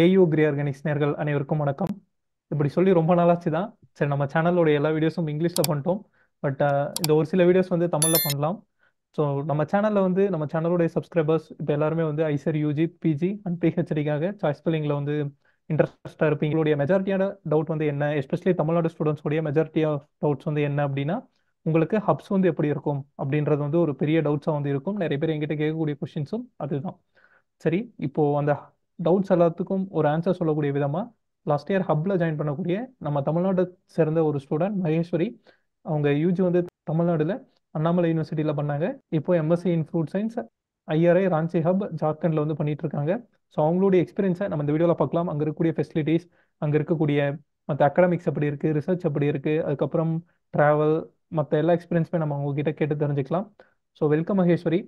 AU grey organics நேயர்கள் அனைவருக்கும் வணக்கம். இப்படி சொல்லி ரொம்ப நாளாச்சு தான். சரி, நம்ம சேனலோட எல்லா வீடியோஸும் இங்கிலீஷில் பண்ணிட்டோம். பட் இந்த ஒரு சில வீடியோஸ் வந்து தமிழில் பண்ணலாம். ஸோ நம்ம சேனலில் வந்து நம்ம சேனலோடைய சப்ஸ்கிரைபர்ஸ் இப்போ எல்லாருமே வந்து ஐசர் யூஜி பிஜி அண்ட் பிஹெச்டிக்காக சாய்ஸ் ஃபில்லிங்கில் வந்து இன்ட்ரெஸ்டாக இருப்பீங்க. உங்களுடைய மெஜாரிட்டியான டவுட் வந்து என்ன, எஸ்பெஷலி தமிழ்நாடு ஸ்டூடெண்ட்ஸோடைய மெஜாரிட்டி ஆஃப் டவுட்ஸ் வந்து என்ன அப்படின்னா, உங்களுக்கு ஹப்ஸ் வந்து எப்படி இருக்கும் அப்படின்றது வந்து ஒரு பெரிய டவுட்ஸாக வந்து இருக்கும். நிறைய பேர் எங்கிட்ட கேட்கக்கூடிய கொஷின்ஸும் அதுதான். சரி, இப்போ அந்த டவுட்ஸ் எல்லாத்துக்கும் ஒரு ஆன்சர் சொல்லக்கூடிய விதமா லாஸ்ட் இயர் ஹப்ல ஜாயின் பண்ணக்கூடிய நம்ம தமிழ்நாடு சேர்ந்த ஒரு ஸ்டூடெண்ட் மகேஸ்வரி, அவங்க யூஜி வந்து தமிழ்நாடுல அண்ணாமலை யூனிவர்சிட்டியில் பண்ணாங்க. இப்போ MSc in fruit science IARI Ranchi hub ஜார்க்கண்ட்ல வந்து பண்ணிட்டு இருக்காங்க. ஸோ அவங்களுடைய எக்ஸ்பீரியன்ஸை நம்ம இந்த வீடியோவில் பார்க்கலாம். அங்கே இருக்கக்கூடிய ஃபெசிலிட்டிஸ், அங்கே இருக்கக்கூடிய மற்ற அகாடமிக்ஸ் எப்படி இருக்கு, ரிசர்ச் எப்படி இருக்கு, அதுக்கப்புறம் டிராவல், மற்ற எல்லா எக்ஸ்பீரியன்ஸுமே நம்ம உங்ககிட்ட கேட்டு தெரிஞ்சுக்கலாம். ஸோ வெல்கம் மகேஸ்வரி,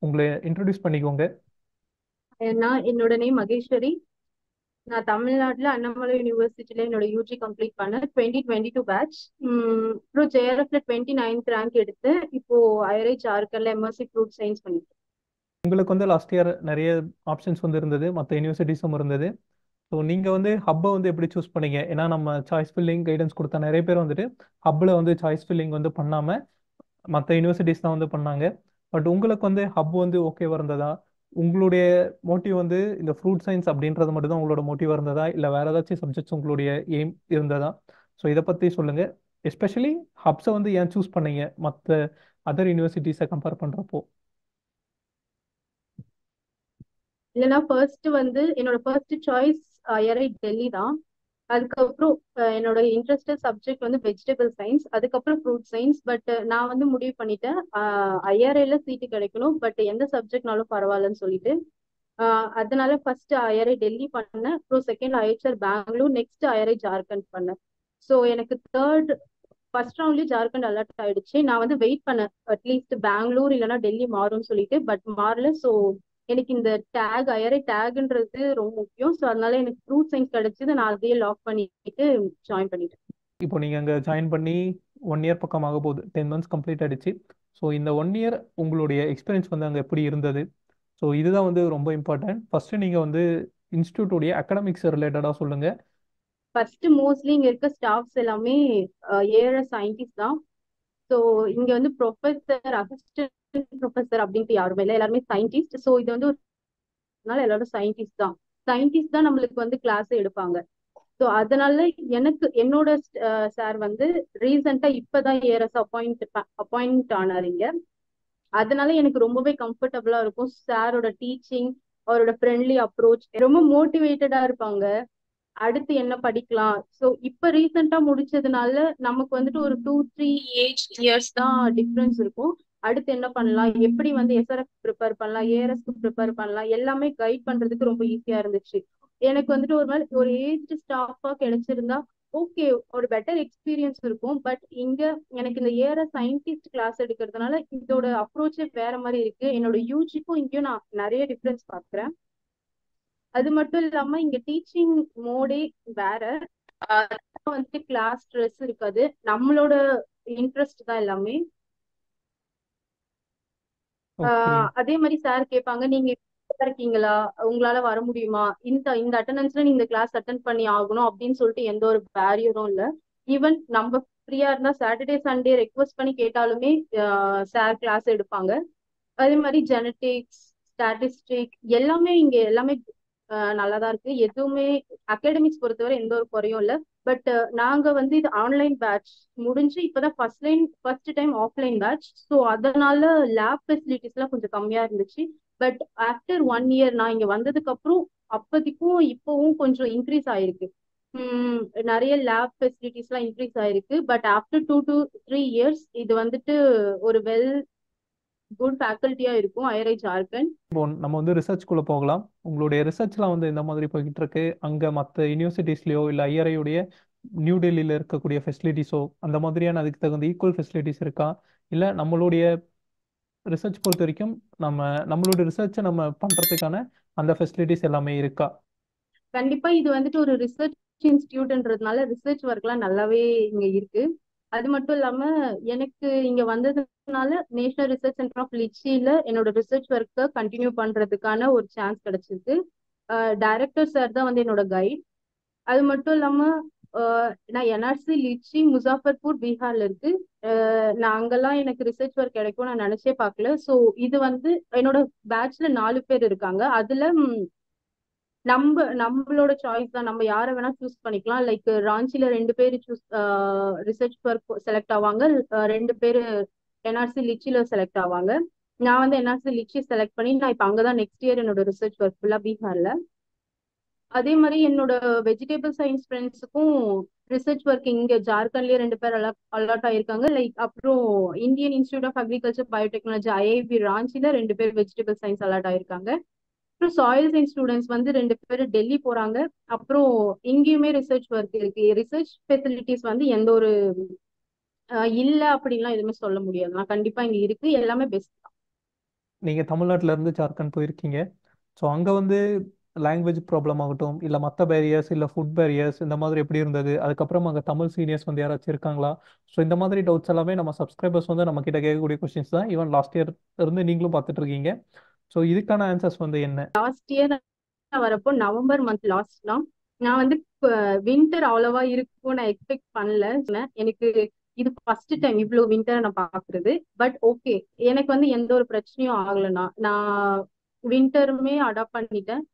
உங்களை இன்ட்ரடியூஸ் பண்ணிக்கோங்க. என்னோட நேம் மகேஸ்வரி. நான் தமிழ்நாட்டுல அண்ணாமலை யூனிவர்சிட்டியில என்னோட யூஜி கம்ப்ளீட் பண்ணேன் 2022 பேட்ச். அப்புறம் ஜேஆர்எஃப்ல 29th ரேங்க் எடுத்து இப்போ ஐஆர்ஐ ஜார்க்கண்ட்ல எம்எஸ்சி ஃப்ரூட் சயின்ஸ் பண்ணிட்டு. உங்களுக்கு வந்து லாஸ்ட் இயர் நிறைய ஆப்ஷன்ஸ் வந்து இருந்தது, மற்ற யூனிவர்சிட்டிஸும் இருந்தது. ஸோ நீங்கள் வந்து ஹப்பை வந்து எப்படி சூஸ் பண்ணீங்க? ஏன்னா நம்ம சாய்ஸ் ஃபில்லிங் கைடன்ஸ் கொடுத்த நிறைய பேர் வந்துட்டு ஹப்பில் வந்து சாய்ஸ் ஃபில்லிங் வந்து பண்ணாமல் மற்ற யூனிவர்சிட்டிஸ் தான் வந்து பண்ணாங்க. பட் உங்களுக்கு வந்து ஹப் வந்து ஓகேவா இருந்ததா? உங்களுடைய மோட்டிவ் வந்து இந்த ஃப்ரூட் சயின்ஸ் அப்படின்றது மட்டும் தான் உங்களோட மோட்டிவாக இருந்ததா, இல்லை வேற ஏதாச்சும் சப்ஜெக்ட்ஸ் உங்களுடைய எய்ம் இருந்ததா? ஸோ இதை பற்றி சொல்லுங்கள். எஸ்பெஷலி ஹப்ஸை வந்து ஏன் சூஸ் பண்ணீங்க மற்ற அதர் யூனிவர்சிட்டிஸை கம்பேர் பண்ணுறப்போ? இல்லைன்னா ஃபர்ஸ்ட் வந்து என்னோட ஃபர்ஸ்ட் சாய்ஸ் ஐஆர்ஐ டெல்லி தான். அதுக்கப்புறம் என்னோட இன்ட்ரெஸ்டட் சப்ஜெக்ட் வந்து வெஜிடபிள் சயின்ஸ், அதுக்கப்புறம் ஃப்ரூட் சயின்ஸ். பட் நான் வந்து முடிவு பண்ணிட்டேன் ஐஆர்ஐல சீட்டு கிடைக்கணும், பட் எந்த சப்ஜெக்ட்னாலும் பரவாயில்லன்னு சொல்லிட்டு அதனால ஃபர்ஸ்ட் ஐஆர்ஐ டெல்லி பண்ணேன். அப்புறம் second IIHR Bangalore, next IARI Jharkhand பண்ணேன். ஸோ எனக்கு ஃபர்ஸ்ட் ரவுண்ட்லயே ஜார்க்கண்ட் அலர்ட் ஆயிடுச்சு. நான் வந்து வெயிட் பண்ணேன் அட்லீஸ்ட் பெங்களூர் இல்லைன்னா டெல்லி மாறும்னு சொல்லிட்டு, பட் மாறல. ஸோ எனக்கு இந்த டேக் ஐஆர்ஐ டேக்ன்றது ரொம்ப முக்கியம். ஸோ அதனால எனக்கு ஃப்ரூட் சயின்ஸ் கிடைச்சது, நான் அதையே லாக் பண்ணிட்டு ஜாயின் பண்ணிட்டேன். இப்போ நீங்கள் அங்கே ஜாயின் பண்ணி 1 இயர் பக்கம் ஆக போகுது, 10 months கம்ப்ளீட் ஆயிடுச்சு. ஸோ இந்த 1 இயர் உங்களுடைய எக்ஸ்பீரியன்ஸ் வந்து அங்கே எப்படி இருந்தது? ஸோ இதுதான் வந்து ரொம்ப இம்பார்ட்டன்ட். ஃபர்ஸ்ட் நீங்கள் வந்து இன்ஸ்டியூட்டோடைய அகாடமிக்ஸ் ரிலேட்டடாக சொல்லுங்கள். ஃபர்ஸ்ட் மோஸ்ட்லி இங்க இருக்க ஸ்டாஃப்ஸ் எல்லாமே ஏஆர்எஸ் சயின்டிஸ்ட் தான். ஸோ இங்க வந்து ப்ரொஃபஸர், அசிஸ்டன்ட் ப்ரொஃபஸர் அப்படின்ட்டு யாருமே இல்லை, எல்லாருமே சயின்டிஸ்ட். ஸோ இது வந்து எல்லாரும் சயின்டிஸ்ட் தான். சயின்டிஸ்ட் தான் நம்மளுக்கு வந்து கிளாஸ் எடுப்பாங்க. ஸோ அதனால எனக்கு என்னோட சார் வந்து ரீசெண்டா இப்பதான் ஏஆர்எஸ் அப்பாயிண்ட் ஆனாருங்க. அதனால எனக்கு ரொம்பவே கம்ஃபர்டபுளா இருக்கும். சாரோட டீச்சிங், அவரோட ஃப்ரெண்ட்லி அப்ரோச், ரொம்ப மோட்டிவேட்டடா இருப்பாங்க. அடுத்து என்ன படிக்கலாம். ஸோ இப்ப ரீசெண்டா முடிச்சதுனால நமக்கு வந்துட்டு ஒரு 2-3 இயர்ஸ் தான் டிஃப்ரென்ஸ் இருக்கும். அடுத்து என்ன பண்ணலாம், எப்படி வந்து எஸ்ஆர்எஃப் ப்ரிப்பேர் பண்ணலாம், ஏஆர்எஸ்க்கு ப்ரிப்பேர் பண்ணலாம், எல்லாமே கைட் பண்றதுக்கு ரொம்ப ஈஸியா இருந்துச்சு. எனக்கு வந்துட்டு ஒரு மாதிரி ஒரு ஏஜ் ஸ்டாஃபா கிடைச்சிருந்தா ஓகே, ஒரு பெட்டர் எக்ஸ்பீரியன்ஸ் இருக்கும். பட் இங்க எனக்கு இந்த ஏஆர்எஸ் சயின்டிஸ்ட் கிளாஸ் எடுக்கிறதுனால இதோட அப்ரோச்சே வேற மாதிரி இருக்கு. என்னோட யூஜிக்கும் இங்கேயும் நான் நிறைய டிஃப்ரென்ஸ் பாக்குறேன். அது மட்டும் இல்லாம இங்க டீச்சிங் மோடே வேற. வந்துட்டு கிளாஸ் ஸ்ட்ரெஸ் இருக்காது, நம்மளோட இன்ட்ரெஸ்ட் தான் எல்லாமே. அதே மாதிரி சார் கேட்பாங்க, நீங்க இருக்கீங்களா, உங்களால வர முடியுமா, இந்த இந்த அட்டண்டன்ஸ்ல நீங்க இந்த கிளாஸ் அட்டன் பண்ணி ஆகணும் அப்படின்னு சொல்லிட்டு எந்த ஒரு பேரியரும் இல்லை. ஈவன் நம்ம ஃப்ரீயா இருந்தா சாட்டர்டே சண்டே ரெக்வஸ்ட் பண்ணி கேட்டாலுமே சார் கிளாஸ் எடுப்பாங்க. அதே மாதிரி ஜெனட்டிக்ஸ், ஸ்டாட்டிஸ்டிக் எல்லாமே இங்க எல்லாமே நல்லாதான் இருக்கு. எதுவுமே அகாடமிக்ஸ் பொறுத்தவரை எந்த ஒரு குறையும் இல்லை. பட் நாங்க வந்து இது ஆன்லைன் பேட்ச் முடிஞ்சு இப்பதான் first time offline batch. So அதனால லேப் ஃபெசிலிட்டிஸ் எல்லாம் கொஞ்சம் கம்மியா இருந்துச்சு. பட் ஆஃப்டர் 1 இயர் நான் இங்க வந்ததுக்கு அப்புறம் அப்போதைக்கும் இப்பவும் கொஞ்சம் இன்க்ரீஸ் ஆயிருக்கு. நிறைய லேப் ஃபெசிலிட்டிஸ் எல்லாம் இன்க்ரீஸ் ஆயிருக்கு. பட் ஆஃப்டர் 2 to 3 இயர்ஸ் இது வந்துட்டு ஒரு குட் ஃபேக்கல்ட்டியா இருக்கும் ஐஆர்ஐ ஜார்க்கண்ட். இப்போ நம்ம வந்து ரிசர்ச்குள்ளே போகலாம். உங்களுடைய ரிசர்ச்லாம் வந்து இந்த மாதிரி போய்கிட்டு இருக்கு. அங்கே மற்ற யூனிவர்சிட்டிஸ்லையோ இல்லை ஐஆர்ஐயுடைய நியூ டெல்லியில் இருக்கக்கூடிய ஃபெசிலிட்டிஸோ அந்த மாதிரியான அதுக்கு தகுந்த ஈக்குவல் ஃபெசிலிட்டிஸ் இருக்கா? இல்லை நம்மளுடைய ரிசர்ச் பொறுத்த வரைக்கும் நம்மளுடைய ரிசர்ச்சை நம்ம பண்ணுறதுக்கான அந்த ஃபெசிலிட்டிஸ் எல்லாமே இருக்கா? கண்டிப்பா இது வந்துட்டு ஒரு ரிசர்ச் இன்ஸ்டியூட்ன்றதுனால ரிசர்ச் ஒர்க்லாம் நல்லாவே இங்க இருக்கு. அது மட்டும் இல்லாம எனக்கு இங்க வந்ததுனால நேஷனல் ரிசர்ச் சென்டர் ஆஃப் லிச்சியில என்னோட ரிசர்ச் ஒர்க்கை கண்டினியூ பண்றதுக்கான ஒரு சான்ஸ் கிடைச்சிருக்கு. டைரக்டர் சார் தான் வந்து என்னோட கைட். அது மட்டும் இல்லாம நான் என்ஆர்சி லிச்சி முசாஃபர்பூர் பீகார்ல இருக்கு. நான் அங்கெல்லாம் எனக்கு ரிசர்ச் ஒர்க் கிடைக்கும் நான் நினைச்சே பார்க்கல. ஸோ இது வந்து என்னோட பேட்ச்ல 4 பேர் இருக்காங்க. அதுல நம்மளோட சாய்ஸ் தான், நம்ம யாரை வேணா சூஸ் பண்ணிக்கலாம். லைக் ராஞ்சில 2 பேர் ரிசர்ச் ஒர்க் செலக்ட் ஆவாங்க, 2 பேர் என்ஆர்சி லிச்சில செலக்ட் ஆவாங்க. நான் வந்து என்ஆர்சி லிச்சி செலக்ட் பண்ணி நான் இப்போ அங்கதான் நெக்ஸ்ட் இயர் என்னோட ரிசர்ச் ஒர்க் ஃபுல்லா பீகார்ல. அதே மாதிரி என்னோட வெஜிடபிள் சயின்ஸ் ஃப்ரெண்ட்ஸுக்கும் ரிசர்ச் ஒர்க் இங்க ஜார்க்கண்ட்லயே 2 பேர் அலாட் ஆயிருக்காங்க. லைக் அப்புறம் Indian institute of agriculture biotechnology IIAB ராஞ்சில 2 பேர் வெஜிடபிள் சயின்ஸ் அலாட் ஆயிருக்காங்க. அப்புறம் சாயில் சயின்ஸ் ஸ்டூடெண்ட்ஸ் வந்து 2 பேர் டெல்லி போறாங்க. அப்புறம் இங்கேயுமே ரிசர்ச் ஒர்க் இருக்கு. ரிசர்ச் ஃபெசிலிட்டிஸ் வந்து எந்த ஒரு இல்ல அப்படின்லாம் எதுவுமே சொல்ல முடியாது. நான் கண்டிப்பா இங்க இருக்கு, எல்லாமே பெஸ்ட். நீங்க தமிழ்நாட்டுல இருந்து ஜார்க்கண்ட் போயிருக்கீங்க. ஸோ அங்க வந்து லாங்குவேஜ் ப்ராப்ளம் ஆகட்டும், இல்ல மற்ற பேரியர்ஸ், இல்ல ஃபுட் பேரியர்ஸ், இந்த மாதிரி எப்படி இருந்தது? அதுக்கப்புறம் அங்க தமிழ் சீனியர்ஸ் வந்து யாராச்சும் இருக்காங்களா? ஸோ இந்த மாதிரி டவுட்ஸ் எல்லாமே நம்ம சப்ஸ்கிரைபர்ஸ் வந்து நம்ம கிட்ட கேட்கக்கூடிய கொஸ்டின்ஸ் தான். ஈவன் லாஸ்ட் இயர் இருந்து நீங்களும் பார்த்துட்டு இருக்கீங்க. ஸோ இதுக்கான ஆன்சர்ஸ் வந்து என்ன? லாஸ்ட் இயர் வரப்போ நவம்பர் மந்த் லாஸ்ட்லாம் நான் வந்து வின்டர் அவ்வளவா இருக்கும் நான் எக்ஸ்பெக்ட் பண்ணல. எனக்கு இது ஃபர்ஸ்ட் டைம் இவ்வளவு வின்டர் நான் பாக்குறது. பட் ஓகே, எனக்கு வந்து எந்த ஒரு பிரச்சனையும் ஆகலைண்ணா. நான் வின்டருமே அடாப்ட் பண்ணிட்டேன்.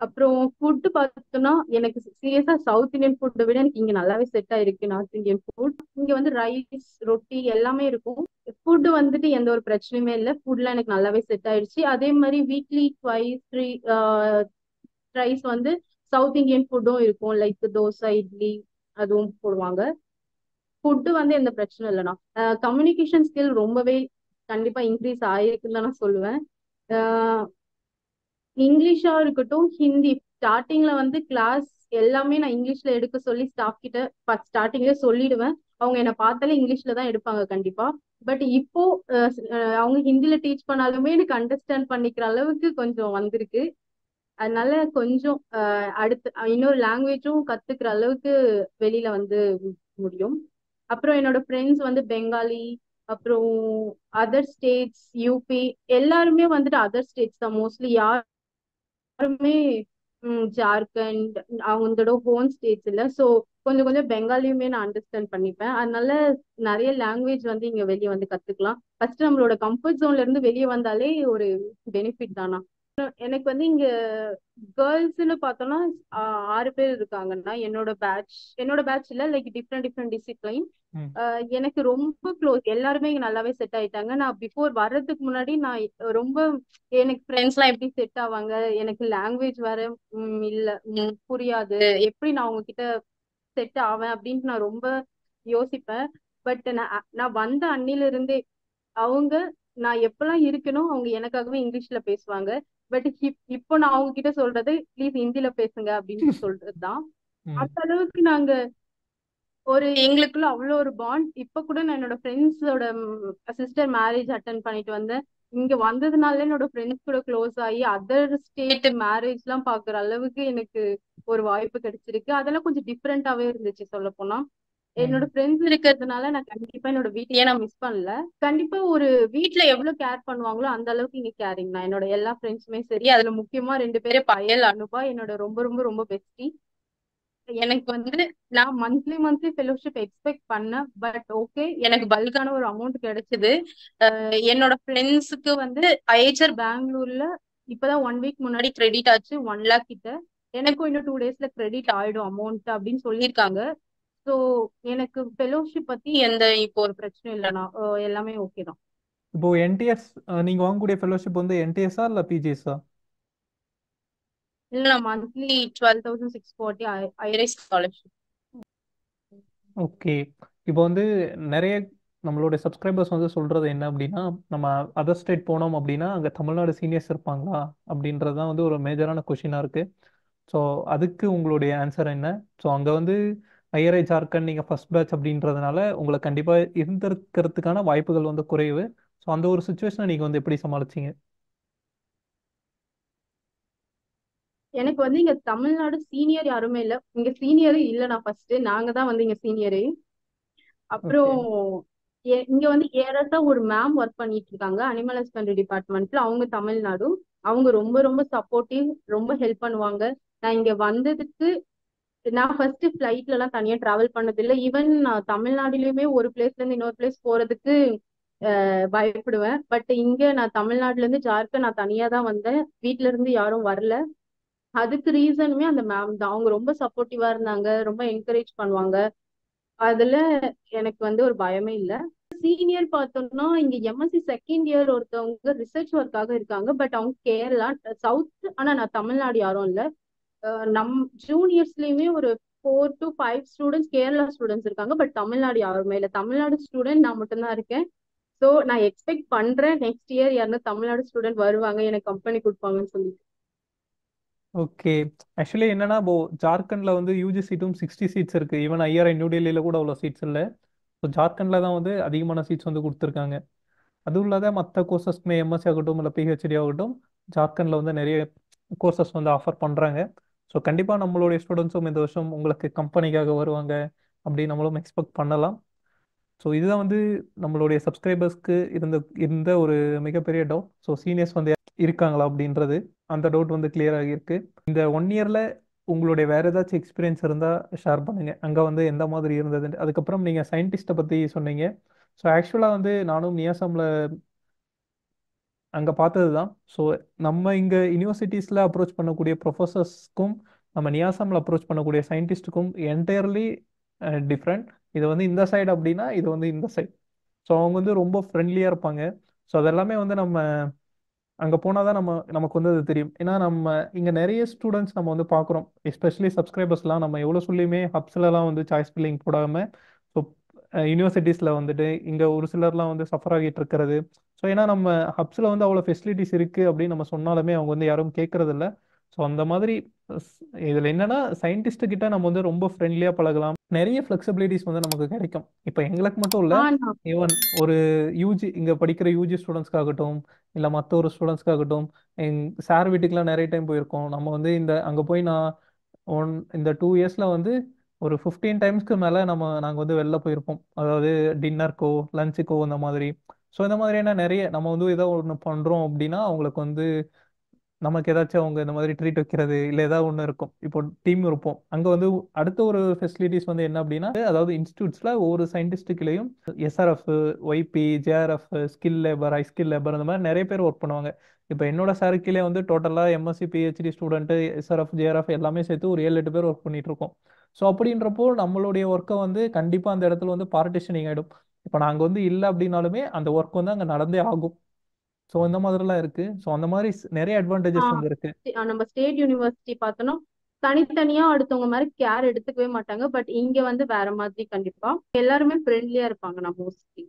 அப்புறம் ஃபுட் பார்த்தோம்னா எனக்கு சீரியஸா சவுத் இந்தியன் ஃபுட்டை விட எனக்கு இங்க நல்லாவே செட் ஆயிருக்கு. நார்த் இந்தியன் ஃபுட் இங்க வந்து ரைஸ் ரொட்டி எல்லாமே இருக்கும். ஃபுட் வந்துட்டு எந்த ஒரு பிரச்சனையுமே இல்லை. ஃபுட்லாம் எனக்கு நல்லாவே செட் ஆயிடுச்சு. அதே மாதிரி வீக்லி ட்வைஸ் ரைஸ் வந்து சவுத் இந்தியன் ஃபுட்டும் இருக்கும். லைக் தோசை இட்லி அதுவும் போடுவாங்க. ஃபுட்டு வந்து எந்த பிரச்சனை இல்லைண்ணா. கம்யூனிகேஷன் ஸ்கில் ரொம்பவே கண்டிப்பா இன்க்ரீஸ் ஆயிருக்குன்னு தான் நான் சொல்லுவேன். இங்கிலீஷா இருக்கட்டும் ஹிந்தி, ஸ்டார்டிங்ல வந்து கிளாஸ் எல்லாமே நான் இங்கிலீஷ்ல எடுக்க சொல்லி ஸ்டாஃப் கிட்ட ஸ்டார்டிங்ல சொல்லிடுவேன். அவங்க என்ன பார்த்தாலே இங்கிலீஷ்ல தான் எடுப்பாங்க கண்டிப்பா. பட் இப்போ அவங்க ஹிந்தில டீச் பண்ணாலுமே எனக்கு அண்டர்ஸ்டாண்ட் பண்ணிக்கிற அளவுக்கு கொஞ்சம் வந்திருக்கு. அதனால கொஞ்சம் அடுத்து இன்னொரு லாங்குவேஜும் கத்துக்கிற அளவுக்கு வெளியில வந்து முடியும். அப்புறம் என்னோட ஃப்ரெண்ட்ஸ் வந்து பெங்காலி, அப்புறம் அதர் ஸ்டேட்ஸ், யூபி எல்லாருமே வந்துட்டு அதர் ஸ்டேட்ஸ் தான் மோஸ்ட்லி. யாருமே ஜார்க்கண்ட் அவங்களோட ஹோம் ஸ்டேட்ஸ் இல்ல. ஸோ கொஞ்சம் கொஞ்சம் பெங்காலியுமே நான் அண்டர்ஸ்டாண்ட் பண்ணிப்பேன். அதனால நிறைய லாங்குவேஜ் வந்து இங்க வெளியே வந்து கத்துக்கலாம். ஃபர்ஸ்ட் நம்மளோட கம்ஃபர்ட் ஜோன்ல இருந்து வெளியே வந்தாலே ஒரு பெனிஃபிட் தானா. எனக்கு வந்து இங்க கேர்ள்ஸ்ன்னு பார்த்தோம்னா 6 பேர் இருக்காங்கன்னா என்னோட பேட்ச்ல லைக் டிஃப்ரெண்ட் டிஃப்ரெண்ட் டிசிப்ளைன். எனக்கு ரொம்ப க்ளோஸ், எல்லாருமே இங்க நல்லாவே செட் ஆயிட்டாங்க. நான் பிஃபோர் வர்றதுக்கு முன்னாடி நான் ரொம்ப எனக்கு ஃப்ரெண்ட்ஸ் எல்லாம் எப்படி செட் ஆவாங்க, எனக்கு லாங்குவேஜ் வேற இல்ல புரியாது, எப்படி நான் அவங்க கிட்ட செட் ஆவேன் அப்படின்ட்டு நான் ரொம்ப யோசிப்பேன். பட் நான் வந்த அன்னில இருந்தே அவங்க நான் எப்பெல்லாம் இருக்கணும் அவங்க எனக்காகவே இங்கிலீஷ்ல பேசுவாங்க. பட் இப்போ நான் அவங்க கிட்ட சொல்றது ப்ளீஸ் ஹிந்தில பேசுங்க அப்படின்னு சொல்றதுதான். அந்த அளவுக்கு நாங்க எங்களுக்குள்ள அவ்வளோ ஒரு பாண்ட். இப்ப கூட நான் என்னோட ஃப்ரெண்ட்ஸோட சிஸ்டர் மேரேஜ் அட்டன் பண்ணிட்டு வந்தேன். இங்க வந்ததுனால என்னோட ஃப்ரெண்ட்ஸ் கூட க்ளோஸ் ஆகி அதர் ஸ்டேட் மேரேஜ் எல்லாம் பாக்குற அளவுக்கு எனக்கு ஒரு வாய்ப்பு கிடைச்சிருக்கு. அதெல்லாம் கொஞ்சம் டிஃப்ரெண்டாவே இருந்துச்சு சொல்ல போனா. என்னோட ஃப்ரெண்ட்ஸ் இருக்கிறதுனால நான் கண்டிப்பா என்னோட வீட்டையே நான் மிஸ் பண்ணல. கண்டிப்பா ஒரு வீட்ல எவ்வளவு கேர் பண்ணுவாங்களோ அந்த அளவுக்கு இங்க கேரிங் தான். என்னோட எல்லா ஃப்ரெண்ட்ஸுமே சரி. அதுல முக்கியமா 2 பேரே பயல் அனுபா என்னோட ரொம்ப ரொம்ப ரொம்ப பெஸ்டி. எனக்கு வந்து நான் மந்த்லி ஃபெலோஷிப் எக்ஸ்பெக்ட் பண்ணேன். பட் ஓகே, எனக்கு பல்கான ஒரு அமௌண்ட் கிடைச்சது. என்னோட ஃப்ரெண்ட்ஸுக்கு வந்து ஐஹெச்ஆர் பெங்களூர்ல இப்பதான் 1 வீக் முன்னாடி கிரெடிட் ஆச்சு 1 lakh கிட்ட. எனக்கும் இன்னும் 2 daysல கிரெடிட் ஆயிடும் அமௌண்ட் அப்படின்னு சொல்லியிருக்காங்க. ஸோ எனக்கு ஃபெலோஷிப் பத்தி எந்த இப்போ ஒரு பிரச்சனையும் இல்லைண்ணா. எல்லாமே ஓகே தான். இப்போ என்டிஎஸ் நீங்க வாங்கக்கூடிய ஃபெலோஷிப் வந்து என்டிஎஸ்ஆ இல்ல பிஜிஎஸ்ஆ? இல்லைண்ணா, மந்த்லி 12,640 ஐரைஸ் ஸ்காலர்ஷிப். ஓகே. இப்போ வந்து நிறைய நம்மளுடைய சப்ஸ்கிரைபர்ஸ் வந்து சொல்றது என்ன அப்படின்னா, நம்ம அதர் ஸ்டேட் போனோம் அப்படின்னா அங்கே தமிழ்நாடு சீனியர்ஸ் இருப்பாங்களா அப்படின்றது தான் வந்து ஒரு மேஜரான கொஷினாக இருக்கு. ஸோ அதுக்கு உங்களுடைய ஆன்சர் என்ன? ஸோ அங்கே வந்து ஐஆர்ஐ ஜார்க்கண்ட் நீங்கள் ஃபர்ஸ்ட் பேட்ச் அப்படின்றதுனால உங்களை கண்டிப்பாக இருந்திருக்கிறதுக்கான வாய்ப்புகள் வந்து குறைவு. ஸோ அந்த ஒரு சுச்சுவேஷனை நீங்கள் வந்து எப்படி சமாளிச்சீங்க? எனக்கு வந்து இங்க தமிழ்நாடு சீனியர் யாருமே இல்ல. இங்க சீனியரும் இல்லைண்ணா. ஃபர்ஸ்ட் நாங்க தான் வந்து இங்க சீனியரு. அப்புறம் இங்க வந்து ஏறட்டா ஒரு மேம் ஒர்க் பண்ணிட்டு இருக்காங்க அனிமல் ஹஸ்பண்டரி டிபார்ட்மெண்ட்ல. அவங்க தமிழ்நாடு. அவங்க ரொம்ப ரொம்ப சப்போர்ட்டிவ், ரொம்ப ஹெல்ப் பண்ணுவாங்க. நான் இங்க வந்ததுக்கு நான் ஃபர்ஸ்ட் ஃபிளைட்ல எல்லாம் தனியா டிராவல் பண்ணது இல்லை. ஈவன் நான் தமிழ்நாடுலயுமே ஒரு பிளேஸ்ல இருந்து இன்னொரு பிளேஸ் போறதுக்கு பயப்படுவேன். பட் இங்க நான் தமிழ்நாட்டுல இருந்து ஜார்க்கண்ட் நான் தனியா தான் வந்தேன். வீட்ல இருந்து யாரும் வரல. அதுக்கு ரீசனுமே அந்த மேம் தான். அவங்க ரொம்ப சப்போர்ட்டிவா இருந்தாங்க, ரொம்ப என்கரேஜ் பண்ணுவாங்க. அதுல எனக்கு வந்து ஒரு பயமே இல்ல. சீனியர் பார்த்தோம்னா இங்க எம்எஸ்சி செகண்ட் இயர் ஒருத்தவங்க ரிசர்ச் ஒர்க்காக இருக்காங்க. பட் அவங்க கேரளா சவுத். ஆனா நான் தமிழ்நாடு யாரும் இல்ல. நம் ஜூனியர்ஸ்லயுமே ஒரு 4 to 5 ஸ்டூடெண்ட்ஸ் கேரளா ஸ்டூடெண்ட்ஸ் இருக்காங்க. பட் தமிழ்நாடு யாருமே இல்ல. தமிழ்நாடு ஸ்டூடெண்ட் நான் மட்டும்தான் இருக்கேன். ஸோ நான் எக்ஸ்பெக்ட் பண்றேன் நெக்ஸ்ட் இயர் யாருன்னா தமிழ்நாடு ஸ்டூடெண்ட் வருவாங்க, எனக்கு கம்பெனி கொடுப்பாங்கன்னு சொல்லி. ஓகே. ஆக்சுவலி என்னன்னா இப்போ ஜார்க்கண்ட்ல வந்து யூஜி சீட்டும் 60 சீட்ஸ் இருக்கு. ஈவன் ஐஆர்ஐ நியூ டெல்லியில கூட அவ்வளோ சீட்ஸ் இல்லை. ஸோ ஜார்க்கண்ட்ல தான் வந்து அதிகமான சீட்ஸ் வந்து கொடுத்துருக்காங்க. அதுவும் இல்லாத மற்ற கோர்சஸ்க்குமே எம்எஸ்சி ஆகட்டும் இல்லை பிஹெச்டி ஆகட்டும் ஜார்க்கண்ட்ல வந்து நிறைய கோர்சஸ் வந்து ஆஃபர் பண்ணுறாங்க. ஸோ கண்டிப்பாக நம்மளுடைய ஸ்டூடெண்ட்ஸும் இந்த வருஷம் உங்களுக்கு கம்பெனிக்காக வருவாங்க அப்படி நம்மளும் எக்ஸ்பெக்ட் பண்ணலாம். ஸோ இதுதான் வந்து நம்மளுடைய சப்ஸ்கிரைபர்ஸ்க்கு இருந்த இருந்த ஒரு மிகப்பெரிய டவுட். ஸோ சீனியர்ஸ் வந்து இருக்காங்களா அப்படின்றது அந்த டவுட் வந்து கிளியர் ஆகியிருக்கு. இந்த 1 இயர்ல உங்களுடைய வேற ஏதாச்சும் எக்ஸ்பீரியன்ஸ் இருந்தால் ஷேர் பண்ணுங்க. அங்கே வந்து எந்த மாதிரி இருந்தது. அதுக்கப்புறம் நீங்கள் சயின்டிஸ்ட்டை பற்றி சொன்னீங்க. ஸோ ஆக்சுவலாக வந்து நானும் நியாசமில் அங்கே பார்த்தது தான். ஸோ நம்ம இங்கே யூனிவர்சிட்டிஸில் அப்ரோச் பண்ணக்கூடிய ப்ரொஃபஸர்ஸ்க்கும் நம்ம நியாசமில் அப்ரோச் பண்ணக்கூடிய சயின்டிஸ்ட்டுக்கும் என்டையர்லி டிஃப்ரெண்ட். இது வந்து இந்த சைடு அப்படின்னா இது வந்து இந்த சைடு. ஸோ அவங்க வந்து ரொம்ப ஃப்ரெண்ட்லியாக இருப்பாங்க. ஸோ அதெல்லாமே வந்து நம்ம அங்கே போனால் தான் நமக்கு வந்து அது தெரியும். ஏன்னா நம்ம இங்கே நிறைய ஸ்டூடெண்ட்ஸ் நம்ம வந்து பார்க்குறோம். எஸ்பெஷலி சப்ஸ்கிரைபர்ஸ்லாம் நம்ம எவ்வளோ சொல்லியுமே ஹப்ஸ்லலாம் வந்து சாய்ஸ் ஃபில்லிங் போடாமல் ஸோ யூனிவர்சிட்டிஸில் வந்துட்டு இங்கே ஒரு சிலர்லாம் வந்து சஃபர் ஆகிட்டு இருக்கிறது. ஸோ ஏன்னா நம்ம ஹப்ஸில் வந்து அவ்வளோ ஃபெசிலிட்டிஸ் இருக்குது அப்படின்னு நம்ம சொன்னாலுமே அவங்க வந்து யாரும் கேட்கறது இல்லை. ஸோ அந்த மாதிரி இதில் என்னன்னா சயின்டிஸ்ட் கிட்ட நம்ம வந்து ரொம்ப ஃப்ரெண்ட்லியாக பழகலாம். நிறைய ஃப்ளெக்சிபிலிட்டிஸ் வந்து நமக்கு கிடைக்கும். இப்போ எங்களுக்கு மட்டும் இல்லை, ஆனா ஈவன் ஒரு யூஜி இங்கே படிக்கிற யூஜி ஸ்டூடெண்ட்ஸ்க்காகட்டும் இல்லை மற்ற ஒரு ஸ்டூடெண்ட்ஸ்க்காகட்டும் சார் வீட்டுக்கெலாம் நிறைய டைம் போயிருக்கோம். நம்ம வந்து அங்கே போய் நான் இந்த 2 இயர்ஸில் வந்து ஒரு 15 டைம்ஸ்க்கு மேலே நாங்கள் வந்து வெளில போயிருப்போம். அதாவது டின்னருக்கோ லஞ்சுக்கோ இந்த மாதிரி. ஸோ இந்த மாதிரியான நிறைய நம்ம வந்து ஏதோ ஒன்று பண்ணுறோம் அப்படின்னா அவங்களுக்கு வந்து நமக்கு ஏதாச்சும் அவங்க இந்த மாதிரி ட்ரீட் வைக்கிறது இல்லை ஏதாவது ஒன்று இருக்கும். இப்போ டீம் இருப்போம் அங்கே வந்து அடுத்த ஒரு ஃபெசிலிட்டிஸ் வந்து என்ன அப்படின்னா அதாவது இன்ஸ்டியூட்ஸில் ஒவ்வொரு சயின்டிஸ்ட்டுக்குள்ளேயும் SRF, YP, JRF, skill labour, I skill labour அந்த மாதிரி நிறைய பேர் ஒர்க் பண்ணுவாங்க. இப்போ என்னோட சாருக்கிலே வந்து டோட்டலாக MSc PhD student SRF JRF எல்லாமே சேர்த்து ஒரு 7-8 பேர் ஒர்க் பண்ணிட்டு இருக்கோம். ஸோ அப்படின்றப்போ நம்மளுடைய ஒர்க்கை வந்து கண்டிப்பாக அந்த இடத்துல வந்து பார்ட்டிஷனிங் ஆகிடும். இப்போ நாங்கள் வந்து இல்லை அப்படின்னாலுமே அந்த ஒர்க் வந்து அங்கே நடந்தே ஆகும். ஸோ இந்த மாதிரிலாம் இருக்கு. ஸோ அந்த மாதிரி நிறைய அட்வான்டேஜஸ் வந்து இருக்கு. நம்ம ஸ்டேட் யூனிவர்சிட்டி பார்த்தோம்னா தனித்தனியா அடுத்தவங்க மாதிரி கேர் எடுத்துக்கவே மாட்டாங்க. பட் இங்க வந்து வேற மாதிரி கண்டிப்பா எல்லாருமே ஃப்ரெண்ட்லியா இருப்பாங்க. நான் மோஸ்ட்லி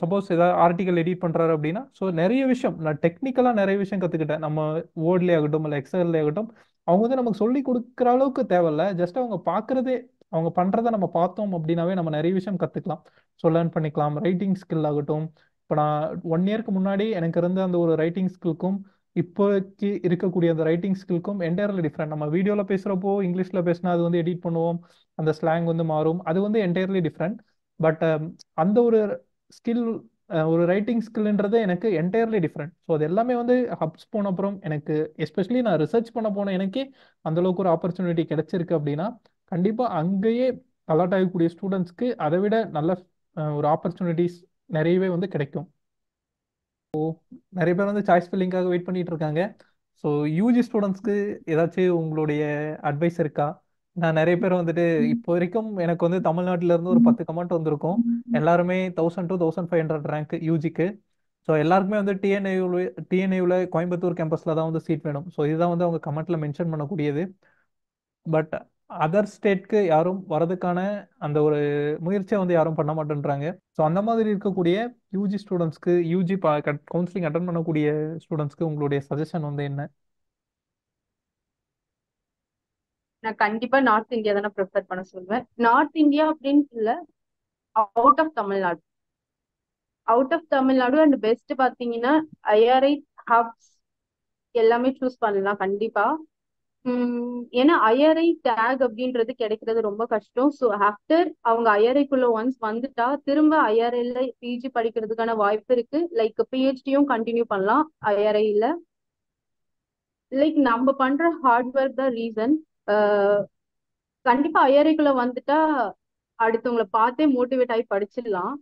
சப்போஸ் ஏதாவது ஆர்டிகல் எடிட் பண்றாரு அப்படின்னா ஸோ நிறைய விஷயம் நான் டெக்னிக்கலாக நிறைய விஷயம் கற்றுக்கிட்டேன். நம்ம வேர்ட்லேயே ஆகட்டும் இல்லை எக்ஸல்லே ஆகட்டும் அவங்க வந்து நமக்கு சொல்லி கொடுக்குற அளவுக்கு தேவையில்ல. ஜஸ்ட் அவங்க பார்க்குறதே அவங்க பண்ணுறதை நம்ம பார்த்தோம் அப்படின்னாவே நம்ம நிறைய விஷயம் கற்றுக்கலாம். ஸோ லேர்ன் பண்ணிக்கலாம். ரைட்டிங் ஸ்கில் ஆகட்டும். இப்போ நான் 1 இயருக்கு முன்னாடி எனக்கு இருந்த அந்த ஒரு ரைட்டிங் ஸ்கில்க்கும் இப்போதைக்கு இருக்கக்கூடிய அந்த ரைட்டிங் ஸ்கில்க்கும் என்டையர்லி டிஃப்ரெண்ட். நம்ம வீடியோவில் பேசுகிறப்போ இங்கிலீஷில் பேசினா அது வந்து எடிட் பண்ணுவோம், அந்த ஸ்லாங் வந்து மாறும், அது வந்து என்டையர்லி டிஃப்ரெண்ட். பட் அந்த ஒரு ஸ்கில் ஒரு ரைட்டிங் ஸ்கில்ன்றது எனக்கு என்டையர்லி டிஃப்ரெண்ட். ஸோ அது எல்லாமே வந்து ஹப்ஸ் போன அப்புறம் எனக்கு எஸ்பெஷலி நான் ரிசர்ச் பண்ண போன எனக்கே அந்த அளவுக்கு ஒரு ஆப்பர்ச்சுனிட்டி கிடைச்சிருக்கு அப்படின்னா கண்டிப்பாக அங்கேயே அலாட் ஆகக்கூடிய ஸ்டூடெண்ட்ஸ்க்கு அதை விட நல்ல ஒரு ஆப்பர்ச்சுனிட்டிஸ் நிறையவே வந்து கிடைக்கும். நிறைய பேர் வந்து சாய்ஸ் ஃபில்லிங்காக வெயிட் பண்ணிட்டு இருக்காங்க. ஸோ யூஜி ஸ்டூடெண்ட்ஸ்க்கு ஏதாச்சும் உங்களுடைய அட்வைஸ் இருக்கா? நான் நிறைய பேர் வந்துட்டு இப்போ வரைக்கும் எனக்கு வந்து தமிழ்நாட்டில இருந்து ஒரு 10 கமெண்ட் வந்திருக்கும். எல்லாருமே 1000 to 1500 ரேங்க் யூஜிக்கு. ஸோ எல்லாருக்குமே வந்து டிஎன்ஏவில் கோயம்புத்தூர் கேம்பஸில் தான் வந்து சீட் வேணும். ஸோ இதுதான் வந்து அவங்க கமெண்ட்ல மென்ஷன் பண்ணக்கூடியது. பட் அதர் ஸ்டேட்க்கு யாரும் வரதுக்கான அந்த ஒரு முயற்சியை வந்து யாரும் பண்ண மாட்டேன்றாங்க. ஸோ அந்த மாதிரி இருக்கக்கூடிய யூஜி ஸ்டூடெண்ட்ஸ்க்கு யூஜி கவுன்சிலிங் அட்டன் பண்ணக்கூடிய ஸ்டூடெண்ட்ஸ்க்கு உங்களுடைய சஜஷன் வந்து என்ன? நான் கண்டிப்பா நார்த் இந்தியா தானே ப்ரிஃபர் பண்ண சொல்லுவேன். நார்த் இந்தியா அப்படின்னு இல்ல, out of Tamil Nadu. Out of Tamil Nadu and best பாத்தீங்கன்னா ஐஆர்ஐ ஹப்ஸ் எல்லாமே சூஸ் பண்ணலாம் கண்டிப்பா. ஏன்னா ஐஆர்ஐ டேக் அப்படின்றது கிடைக்கிறது ரொம்ப கஷ்டம். ஸோ ஆஃப்டர் அவங்க ஐஆர்ஐக்குள்ள ஒன்ஸ் வந்துட்டா திரும்ப ஐஆர்ஐல பிஜி படிக்கிறதுக்கான வாய்ப்பு இருக்கு. லைக் பிஹெச்டியும் கண்டினியூ பண்ணலாம் ஐஆர்ஐல. லைக் நம்ம பண்ற ஹார்ட் ஒர்க் தான் ரீசன். கண்டிப்பா ஐஆர்ஐக்குள்ள வந்துட்டா அடுத்தவங்கள பார்த்தே மோட்டிவேட் ஆகி படிச்சிடலாம்.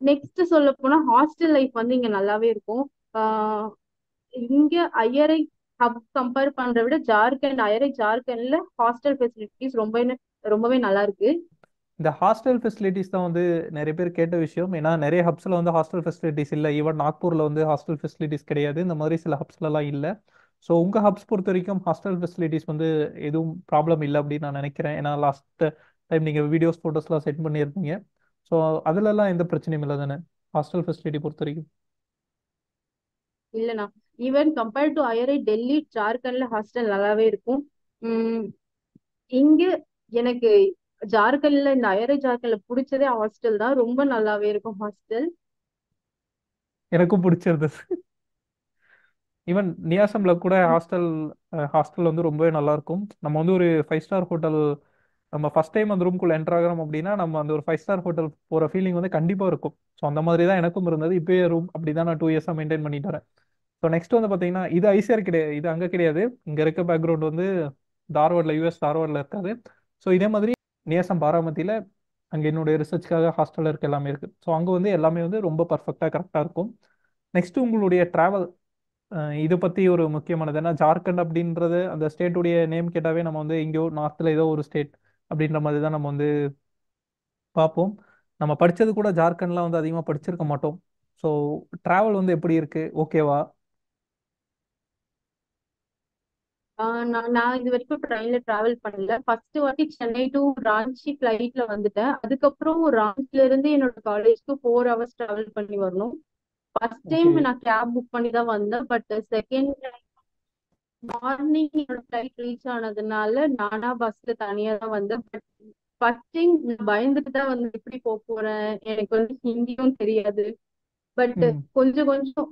நெக்ஸ்ட் சொல்ல போனா ஹாஸ்டல் லைஃப் வந்து இங்க நல்லாவே இருக்கும். ஆஹ் இங்க ஐஆர்ஐ ஹப் கம்பேர் பண்றதை விட ஜார்க்கண்ட் ஐஆர்ஐ ஜார்க்கண்ட்ல ஹாஸ்டல் ஃபெசிலிட்டிஸ் ரொம்பவே நல்லா இருக்கு. இந்த ஹாஸ்டல் ஃபெசிலிட்டிஸ் தான் வந்து நிறைய பேர் கேட்ட விஷயம். ஏன்னா நிறைய ஹப்ஸில் வந்து ஹாஸ்டல் ஃபெசிலிட்டிஸ் இல்லை. ஈவன் நாக்பூரில் வந்து ஹாஸ்டல் ஃபெசிலிட்டிஸ் கிடையாது. இந்த மாதிரி சில ஹப்ஸ்லலாம் இல்லை. ஸோ உங்கள் ஹப்ஸ் பொறுத்த வரைக்கும் ஹாஸ்டல் ஃபெசிலிட்டிஸ் வந்து எதுவும் ப்ராப்ளம் இல்லை அப்படின்னு நான் நினைக்கிறேன். ஏன்னா லாஸ்ட் டைம் நீங்கள் வீடியோஸ் ஃபோட்டோஸ்லாம் சென்ட் பண்ணியிருந்தீங்க. ஸோ அதுலலாம் எந்த பிரச்சனையும் இல்லை தானே ஹாஸ்டல் ஃபெசிலிட்டி பொறுத்த வரைக்கும்? இல்லைண்ணா, even compared to IARI Delhi ஜார்க்கண்ட்ல ஹாஸ்டல் நல்லாவே இருக்கும். உம் இங்க எனக்கு ஜார்க்கண்ட்ல இந்த ஐஆர்ஐ ஜார்க்கண்ட்ல பிடிச்சதே ஹாஸ்டல் தான். ரொம்ப நல்லாவே இருக்கும் ஹாஸ்டல். எனக்கும் பிடிச்சிருந்தது. ஈவன் நியாசம்ல கூட ஹாஸ்டல் வந்து ரொம்பவே நல்லா இருக்கும். நம்ம வந்து ஒரு 5 ஸ்டார் ஹோட்டல் நம்ம ஃபர்ஸ்ட் டைம் அந்த ரூம்குள்ள என்டர் ஆகிறோம் அப்படின்னா நம்ம அந்த ஒரு 5 ஸ்டார் ஹோட்டல் போற ஃபீலிங் வந்து கண்டிப்பா இருக்கும். ஸோ அந்த மாதிரி தான் எனக்கும் இருந்தது. இப்போயே ரூம் அப்படிதான் நான் 2 இயர்ஸா மெயின்டைன் பண்ணிட்டு வரேன். ஸோ நெக்ஸ்ட் வந்து பாத்தீங்கன்னா இது ஐசிஆர் கிடையாது, இது அங்க கிடையாது. இங்க இருக்க பேக்ரவுண்ட் வந்து தார்வாட்ல, யூஎஸ் தார்வாட்ல இருக்காது. ஸோ இதே மாதிரி நியாசம் பாராமத்தியில அங்க என்னுடைய ரிசர்ச்க்காக ஹாஸ்டல்ல இருக்க எல்லாமே இருக்கு. ஸோ அங்க வந்து எல்லாமே வந்து ரொம்ப பர்ஃபெக்டா கரெக்டா இருக்கும். நெக்ஸ்ட் உங்களுடைய டிராவல் இதை பத்தி ஒரு முக்கியமானது. ஏன்னா ஜார்க்கண்ட் அப்படின்றது அந்த ஸ்டேட்டுடைய நேம் கேட்டாவே நம்ம வந்து எங்கேயோ நார்த்ல ஏதோ ஒரு ஸ்டேட் அப்படின்ற மாதிரி தான் நம்ம வந்து பார்ப்போம். நம்ம படிச்சது கூட ஜார்க்கண்ட்லாம் வந்து அதிகமாக படிச்சிருக்க மாட்டோம். ஸோ டிராவல் வந்து எப்படி இருக்கு, ஓகேவா? நான் நான் இது வரைக்கும் ட்ரெயின்ல டிராவல் பண்ணல. ஃபர்ஸ்ட் வாட்டி சென்னை டு ராஞ்சி ஃபிளைட்ல வந்துட்டேன். அதுக்கப்புறம் ராஞ்சில இருந்து என்னோட காலேஜ்க்கு 4 ஹவர்ஸ் டிராவல் பண்ணி வரணும். First time okay. நான் கேப் புக் பண்ணி தான் வந்தேன். பட் செகண்ட் மார்னிங் என்னோட ஃபிளைட் ரீச் ஆனதுனால நானா பஸ்ல தனியா தான் வந்தேன். பட் ஃபர்ஸ்ட் டைம் நான் பயந்துட்டு தான் வந்து எப்படி போக போறேன், எனக்கு வந்து ஹிந்தியும் தெரியாது. பட் ம். கொஞ்சம் கொஞ்சம்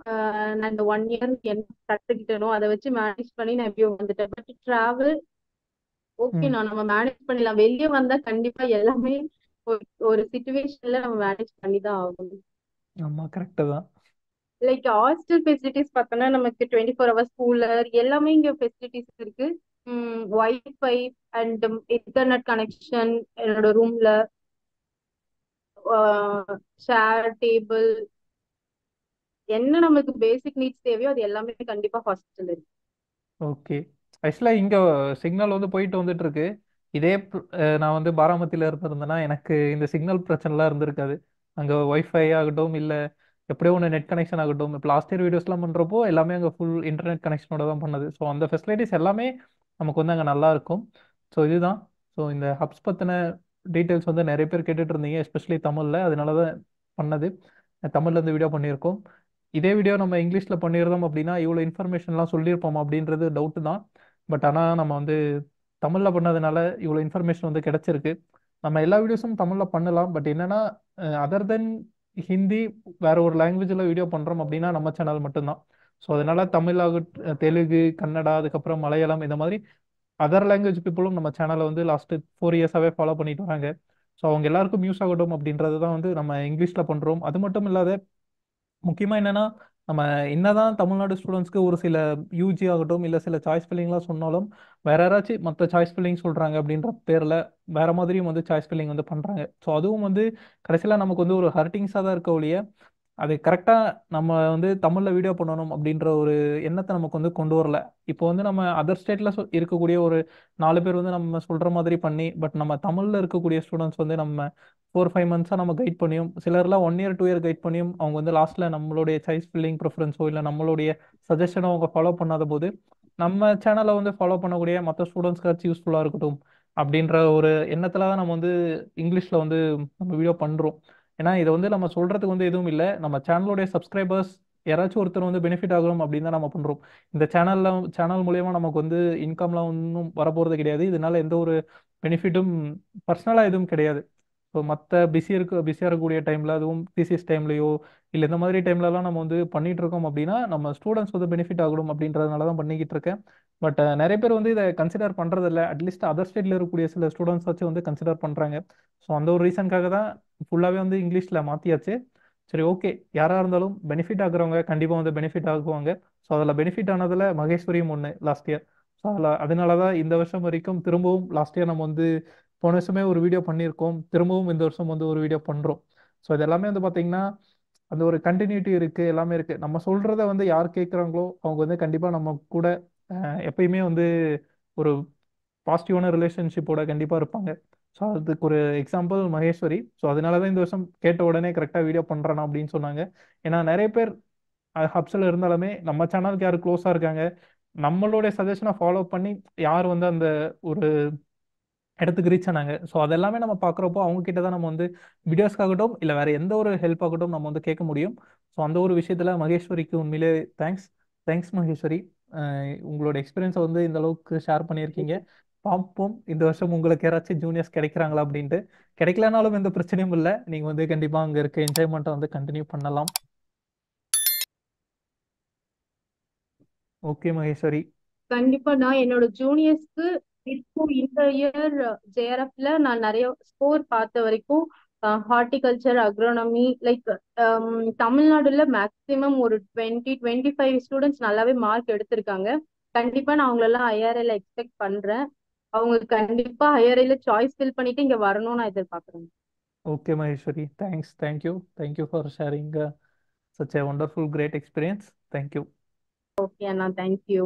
நான் இந்த 1 இயர் என்ன கத்துக்கிட்டனோ அதை வச்சு மேனேஜ் பண்ணி நான் எப்படியோ வந்துட்டேன். பட் டிராவல் ஓகே, ம். நம்ம மேனேஜ் பண்ணிடலாம். வெளியே வந்தா கண்டிப்பா எல்லாமே ஒரு ஒரு சுச்சுவேஷன்ல நம்ம மேனேஜ் பண்ணி தான் ஆகணும். ஆமா, கரெக்டு தான். லைக் ஹாஸ்டல் ஃபெசிலிட்டிஸ் பார்த்தோம்னா நமக்கு 24 ஹவர்ஸ் கூலர் எல்லாமே இங்க ஃபெசிலிட்டிஸ் இருக்கு. வைஃபை அண்ட் இன்டர்நெட் கனெக்ஷன் என்னோட ரூம்ல, ஷேர் டேபிள், என்ன நமக்கு பேசிக் நீட்ஸ் தேவையோ அது எல்லாமே கண்டிப்பா ஹாஸ்டல் இருக்கு. ஓகே. ஆக்சுவலாக இங்கே சிக்னல் வந்து போயிட்டு வந்துட்டு இருக்கு. இதே நான் வந்து பாராமத்தியில் இருந்திருந்தேன்னா எனக்கு இந்த சிக்னல் பிரச்சனைலாம் இருந்திருக்காது. அங்கே ஒய்ஃபை ஆகட்டும் இல்லை எப்படியோ ஒன்று நெட் கனெக்ஷன் ஆகட்டும். இப்போ லாஸ்ட் இயர் வீடியோஸ்லாம் பண்ணுறப்போ எல்லாமே அங்கே ஃபுல் இன்டர்நெட் கனெக்ஷனோட தான் பண்ணது. ஸோ அந்த ஃபெசிலிட்டிஸ் எல்லாமே நமக்கு வந்து அங்கே நல்லா இருக்கும். ஸோ இதுதான். ஸோ இந்த ஹப்ஸ் பற்றின டீட்டெயில்ஸ் வந்து நிறைய பேர் கேட்டுட்டு இருந்தீங்க, எஸ்பெஷலி தமிழில். அதனால தான் பண்ணது. தமிழ்ல இருந்து வீடியோ பண்ணியிருக்கோம். இதே வீடியோ நம்ம இங்கிலீஷில் பண்ணியிருந்தோம் அப்படின்னா இவ்வளோ இன்ஃபர்மேஷன்லாம் சொல்லியிருப்போம் அப்படின்றது டவுட்டு தான். பட் ஆனால் நம்ம வந்து தமிழில் பண்ணதுனால இவ்வளோ இன்ஃபர்மேஷன் வந்து கிடைச்சிருக்கு. நம்ம எல்லா வீடியோஸும் தமிழில் பண்ணலாம். பட் என்னன்னா அதர் தென் ஹிந்தி வேற ஒரு லாங்குவேஜில் வீடியோ பண்ணுறோம் அப்படின்னா நம்ம சேனல் மட்டும்தான். ஸோ அதனால தமிழ் தெலுங்கு, கன்னடா, அதுக்கப்புறம் மலையாளம், இந்த மாதிரி அதர் லாங்குவேஜ் பீப்புளும் நம்ம சேனலை வந்து லாஸ்ட் 4 இயர்ஸாகவே ஃபாலோ பண்ணிட்டு வராங்க. ஸோ அவங்க எல்லாருக்கும் யூஸ் ஆகட்டும் அப்படின்றது தான் வந்து நம்ம இங்கிலீஷில் பண்ணுறோம். அது மட்டும் இல்லாத முக்கியமாக என்னன்னா நம்ம என்னதான் தமிழ்நாடு ஸ்டூடெண்ட்ஸ்க்கு ஒரு சில யூஜி ஆகட்டும் இல்லை சில சாய்ஸ் ஃபில்லிங்லாம் சொன்னாலும் வேற யாராச்சும் மற்ற சாய்ஸ் ஃபில்லிங் சொல்கிறாங்க அப்படின்ற பேரில் வேற மாதிரியும் வந்து சாய்ஸ் ஃபில்லிங் வந்து பண்ணுறாங்க. ஸோ அதுவும் வந்து கடைசியில் நமக்கு வந்து ஒரு ஹர்ட்டிங்ஸாக தான் இருக்க ஒழிய அது கரெக்டாக நம்ம வந்து தமிழில் வீடியோ பண்ணணும் அப்படின்ற ஒரு எண்ணத்தை நமக்கு வந்து கொண்டு வரல. இப்போ வந்து நம்ம அதர் ஸ்டேட்டில் இருக்கக்கூடிய ஒரு 4 பேர் வந்து நம்ம சொல்கிற மாதிரி பண்ணி, பட் நம்ம தமிழில் இருக்கக்கூடிய ஸ்டூடெண்ட்ஸ் வந்து நம்ம 4-5 மந்த்ஸாக நம்ம கைட் பண்ணியும், சிலர்லாம் 1 இயர் 2 இயர் கைட் பண்ணியும் அவங்க வந்து லாஸ்ட்டில் நம்மளுடைய சாய்ஸ் ஃபில்லிங் ப்ரிஃபரன்ஸோ இல்லை நம்மளுடைய சஜஷனோ அவங்க ஃபாலோ பண்ணாத போது நம்ம சேனலை வந்து ஃபாலோ பண்ணக்கூடிய மற்ற ஸ்டூடெண்ட்ஸ்க்காச்சும் யூஸ்ஃபுல்லாக இருக்கட்டும் அப்படின்ற ஒரு எண்ணத்தில் தான் நம்ம வந்து இங்கிலீஷில் வந்து நம்ம வீடியோ பண்ணுறோம். ஏன்னா இதை வந்து நம்ம சொல்றதுக்கு வந்து எதுவும் இல்லை. நம்ம சேனலுடைய சப்ஸ்கிரைபர்ஸ் யாராச்சும் ஒருத்தர் வந்து பெனிஃபிட் ஆகணும் அப்படின்னு தான் நம்ம பண்றோம். இந்த சேனல் மூலியமா நமக்கு வந்து இன்கம்லாம் ஒன்றும் வரப்போறது கிடையாது. இதனால எந்த ஒரு பெனிஃபிட்டும் பர்சனலாக எதுவும் கிடையாது. ஸோ மற்ற பிஸியாக இருக்கக்கூடிய டைமில், அதுவும் திசிஸ் டைம்லையோ இல்லை இந்த மாதிரி டைம்லலாம் நம்ம வந்து பண்ணிட்டு இருக்கோம் அப்படின்னா நம்ம ஸ்டூடெண்ட்ஸ் வந்து பெனிஃபிட் ஆகணும் அப்படின்றதுனால தான் பண்ணிக்கிட்டு இருக்கேன். பட் நிறைய பேர் வந்து இதை கன்சிடர் பண்ணுறதில்ல. அட்லீஸ்ட் அதர் ஸ்டேட்ல இருக்கக்கூடிய சில ஸ்டூடெண்ட்ஸ் வச்சு வந்து கன்சிடர் பண்ணுறாங்க. ஸோ அந்த ஒரு ரீசனுக்காக தான் ஃபுல்லாகவே வந்து இங்கிலீஷில் மாற்றியாச்சு. சரி, ஓகே. யாரா இருந்தாலும் பெனிஃபிட் ஆகுறவங்க கண்டிப்பா வந்து பெனிஃபிட் ஆகுவாங்க. ஸோ அதில் பெனிஃபிட் ஆனதுல மகேஸ்வரியும் ஒன்று லாஸ்ட் இயர். ஸோ அதனால தான் இந்த வருஷம் வரைக்கும் திரும்பவும் லாஸ்ட் இயர் நம்ம வந்து போன வருஷமே ஒரு வீடியோ பண்ணியிருக்கோம். திரும்பவும் இந்த வருஷம் வந்து ஒரு வீடியோ பண்றோம். ஸோ இது எல்லாமே வந்து பாத்தீங்கன்னா அந்த ஒரு கண்டினியூட்டி இருக்கு, எல்லாமே இருக்கு. நம்ம சொல்றத வந்து யார் கேட்குறாங்களோ அவங்க வந்து கண்டிப்பா நம்ம கூட எப்பயுமே வந்து ஒரு பாசிட்டிவான ரிலேஷன்ஷிப்போட கண்டிப்பாக இருப்பாங்க. ஸோ அதுக்கு ஒரு எக்ஸாம்பிள் மகேஸ்வரி. ஸோ அதனால தான் இந்த வருஷம் கேட்ட உடனே கரெக்டாக வீடியோ பண்ணுறேன் அப்படின்னு சொன்னாங்க. ஏன்னா நிறைய பேர் ஹப்ஸில் இருந்தாலுமே நம்ம சேனலுக்கு யார் க்ளோஸாக இருக்காங்க, நம்மளுடைய சஜஷனை ஃபாலோ பண்ணி யார் வந்து அந்த ஒரு இடத்துக்கு ரீச் ஆனாங்க. ஸோ அதெல்லாமே நம்ம பார்க்குறப்போ அவங்க கிட்ட தான் நம்ம வந்து வீடியோஸ்க்காகட்டும் இல்லை வேற எந்த ஒரு ஹெல்ப் ஆகட்டும் நம்ம வந்து கேட்க முடியும். ஸோ அந்த ஒரு விஷயத்தில் மகேஸ்வரிக்கு உண்மையிலே தேங்க்ஸ். தேங்க்ஸ் மகேஸ்வரி. உங்களோட எக்ஸ்பீரியன்ஸை வந்து இந்த அளவுக்கு ஷேர் பண்ணியிருக்கீங்க. பார்ப்போம் இந்த வருஷம் உங்களுக்கு யாராச்சும் ஜூனியர்ஸ் கிடைக்கிறாங்களா அப்படின்ட்டு. கிடைக்கலனாலும் எந்த பிரச்சனையும் இல்லை. நீங்கள் வந்து கண்டிப்பாக அங்கே இருக்க என்ஜாய்மெண்ட்டை வந்து கண்டினியூ பண்ணலாம். ஓகே மகேஸ்வரி. கண்டிப்பா நான் என்னோட ஜூனியர்ஸ்க்கு இப்போ இந்த இயர் ஜேஆர்எஃப்ல நான் நிறைய ஸ்கோர் பார்த்த வரைக்கும் ஹார்டிகல்ச்சர், அக்ரோனமி, லைக் தமிழ்நாடுல மேக்சிமம் ஒரு 25 ஸ்டூடெண்ட்ஸ் நல்லாவே மார்க் எடுத்திருக்காங்க. கண்டிப்பா நான் அவங்களெல்லாம் ஐஆர்ஐல எக்ஸ்பெக்ட் பண்றேன். அவங்க கண்டிப்பா ஐஆர்ஐல சாய்ஸ் ஃபில் பண்ணிட்டு இங்க வரணும்னு நான் எதிர்பார்க்கறேன். Okay Maheswari, thanks. Thank you. Thank you for sharing such a wonderful, great experience. Thank you. Okay அண்ணா, தேங்க்யூ.